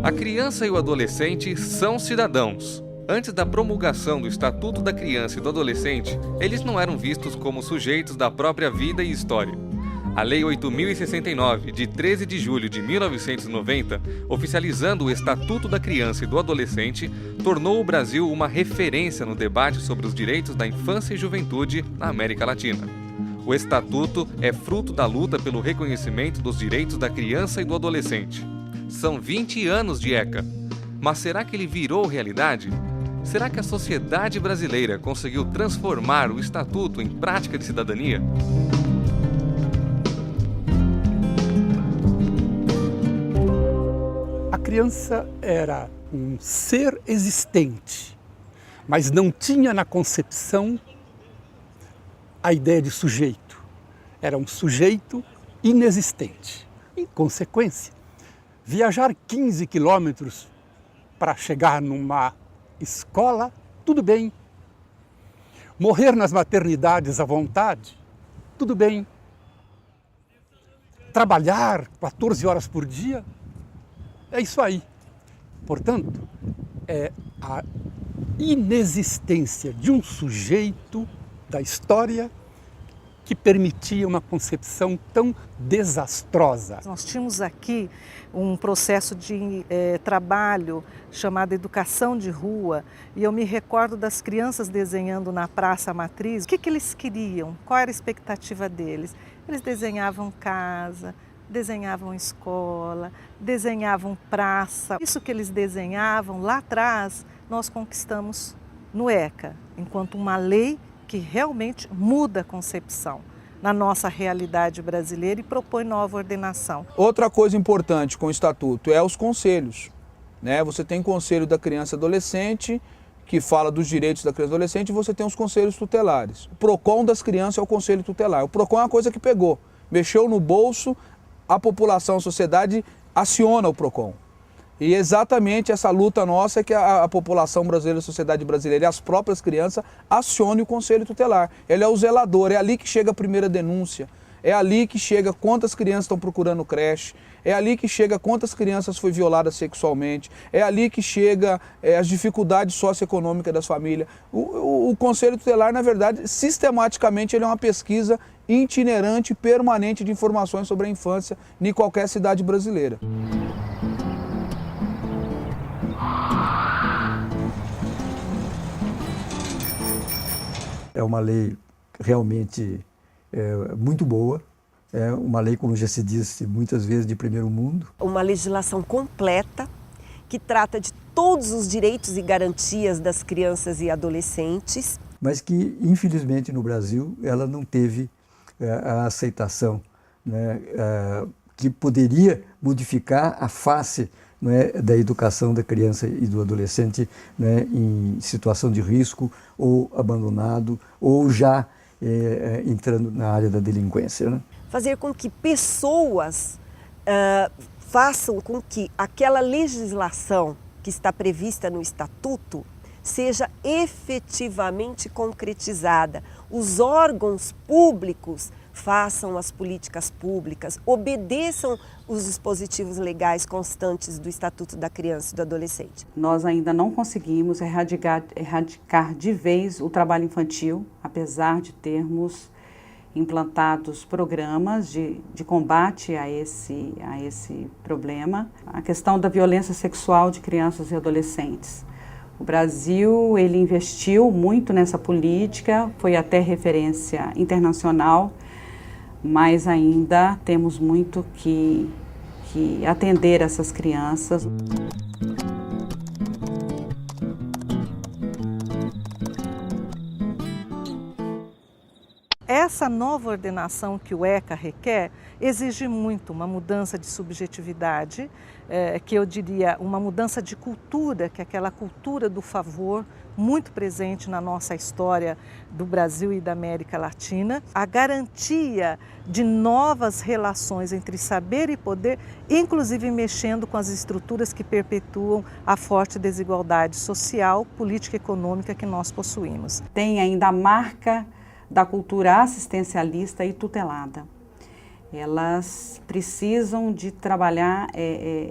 A criança e o adolescente são cidadãos. Antes da promulgação do Estatuto da Criança e do Adolescente, eles não eram vistos como sujeitos da própria vida e história. A Lei 8.069, de 13 de julho de 1990, oficializando o Estatuto da Criança e do Adolescente, tornou o Brasil uma referência no debate sobre os direitos da infância e juventude na América Latina. O Estatuto é fruto da luta pelo reconhecimento dos direitos da criança e do adolescente. São 20 anos de ECA. Mas será que ele virou realidade? Será que a sociedade brasileira conseguiu transformar o Estatuto em prática de cidadania? A criança era um ser existente, mas não tinha na concepção a ideia de sujeito. Era um sujeito inexistente. Em consequência, viajar 15 quilômetros para chegar numa escola, tudo bem. Morrer nas maternidades à vontade, tudo bem. Trabalhar 14 horas por dia, é isso aí. Portanto, é a inexistência de um sujeito da história que permitia uma concepção tão desastrosa. Nós tínhamos aqui um processo de trabalho chamado Educação de Rua, e eu me recordo das crianças desenhando na Praça Matriz. O que eles queriam? Qual era a expectativa deles? Eles desenhavam casa, desenhavam escola, desenhavam praça. Isso que eles desenhavam lá atrás, nós conquistamos no ECA, enquanto uma lei que realmente muda a concepção na nossa realidade brasileira e propõe nova ordenação. Outra coisa importante com o Estatuto é os conselhos, né? Você tem Conselho da Criança e Adolescente, que fala dos direitos da criança e adolescente, e você tem os conselhos tutelares. O PROCON das crianças é o conselho tutelar. O PROCON é uma coisa que pegou, mexeu no bolso, a população, a sociedade aciona o PROCON. E exatamente essa luta nossa é que a população brasileira, a sociedade brasileira e as próprias crianças acionem o Conselho Tutelar. Ele é o zelador, é ali que chega a primeira denúncia, é ali que chega quantas crianças estão procurando creche, é ali que chega quantas crianças foi violadas sexualmente, é ali que chega as dificuldades socioeconômicas das famílias. O Conselho Tutelar, na verdade, sistematicamente ele é uma pesquisa itinerante, permanente de informações sobre a infância em qualquer cidade brasileira. É uma lei realmente muito boa, é uma lei, como já se disse muitas vezes, de primeiro mundo. Uma legislação completa que trata de todos os direitos e garantias das crianças e adolescentes. Mas que, infelizmente, no Brasil, ela não teve a aceitação, né, que poderia modificar a face, né, da educação da criança e do adolescente, né, em situação de risco, ou abandonado, ou já entrando na área da delinquência, né? Fazer com que pessoas façam com que aquela legislação que está prevista no Estatuto seja efetivamente concretizada. Os órgãos públicos façam as políticas públicas, obedeçam os dispositivos legais constantes do Estatuto da Criança e do Adolescente. Nós ainda não conseguimos erradicar de vez o trabalho infantil, apesar de termos implantados programas de combate a esse problema. A questão da violência sexual de crianças e adolescentes. O Brasil, ele investiu muito nessa política, foi até referência internacional, mas ainda temos muito que atender essas crianças. Essa nova ordenação que o ECA requer exige muito uma mudança de subjetividade, que eu diria uma mudança de cultura, que é aquela cultura do favor, muito presente na nossa história do Brasil e da América Latina. A garantia de novas relações entre saber e poder, inclusive mexendo com as estruturas que perpetuam a forte desigualdade social, política e econômica que nós possuímos. Tem ainda a marca da cultura assistencialista e tutelada. Elas precisam de trabalhar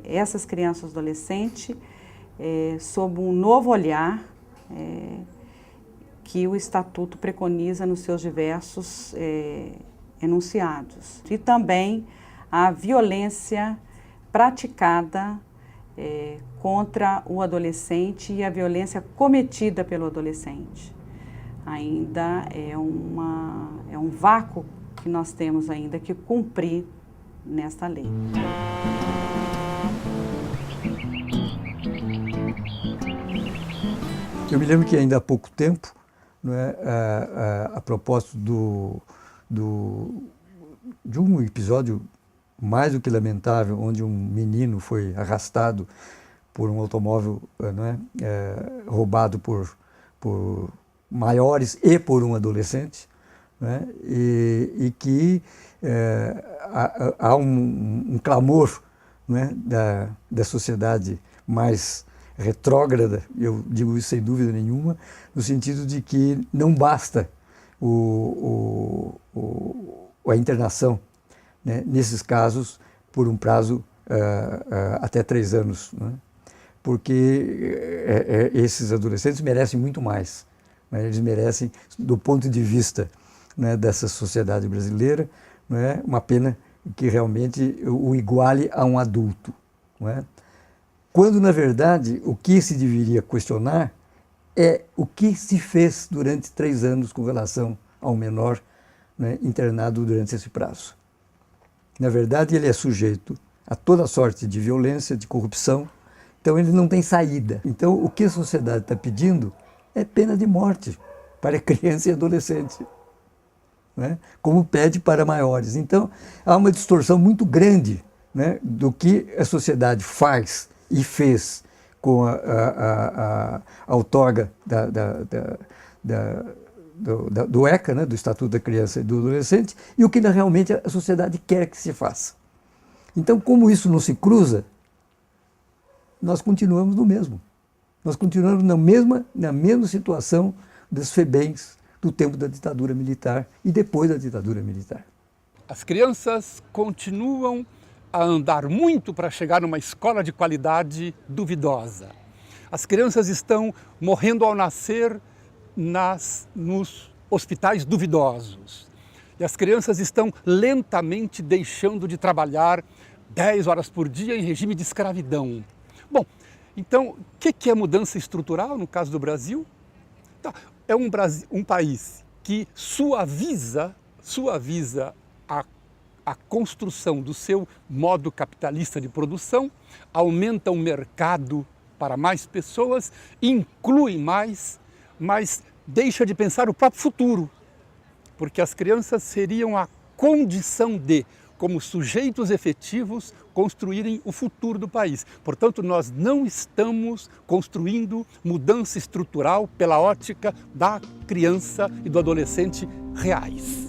essas crianças e adolescentes sob um novo olhar que o Estatuto preconiza nos seus diversos enunciados. E também a violência praticada contra o adolescente e a violência cometida pelo adolescente. Ainda é um vácuo que nós temos ainda que cumprir nesta lei. Eu me lembro que ainda há pouco tempo, não é, a propósito de um episódio mais do que lamentável, onde um menino foi arrastado por um automóvel roubado por maiores e por um adolescente, né? E que há um clamor, né, da sociedade mais retrógrada, eu digo isso sem dúvida nenhuma, no sentido de que não basta a internação, né, nesses casos por um prazo até 3 anos, né? Porque esses adolescentes merecem muito mais, né? Eles merecem, do ponto de vista, né, dessa sociedade brasileira, né, uma pena que realmente o iguale a um adulto, não é? Quando, na verdade, o que se deveria questionar é o que se fez durante 3 anos com relação ao menor, né, internado durante esse prazo. Na verdade, ele é sujeito a toda sorte de violência, de corrupção, então ele não tem saída. Então, o que a sociedade está pedindo é pena de morte para criança e adolescente, né, como pede para maiores. Então, há uma distorção muito grande, né, do que a sociedade faz e fez com a outorga do ECA, né, do Estatuto da Criança e do Adolescente, e o que realmente a sociedade quer que se faça. Então, como isso não se cruza, nós continuamos no mesmo. Nós continuamos na mesma situação dos FEBEMs do tempo da ditadura militar e depois da ditadura militar. As crianças continuam a andar muito para chegar numa escola de qualidade duvidosa. As crianças estão morrendo ao nascer nos hospitais duvidosos. E as crianças estão lentamente deixando de trabalhar 10 horas por dia em regime de escravidão. Bom, então, o que é mudança estrutural no caso do Brasil? Então, é um país que suaviza a construção do seu modo capitalista de produção, aumenta o mercado para mais pessoas, inclui mais, mas deixa de pensar o próprio futuro, porque as crianças seriam a condição de, como sujeitos efetivos, construírem o futuro do país. Portanto, nós não estamos construindo mudança estrutural pela ótica da criança e do adolescente reais.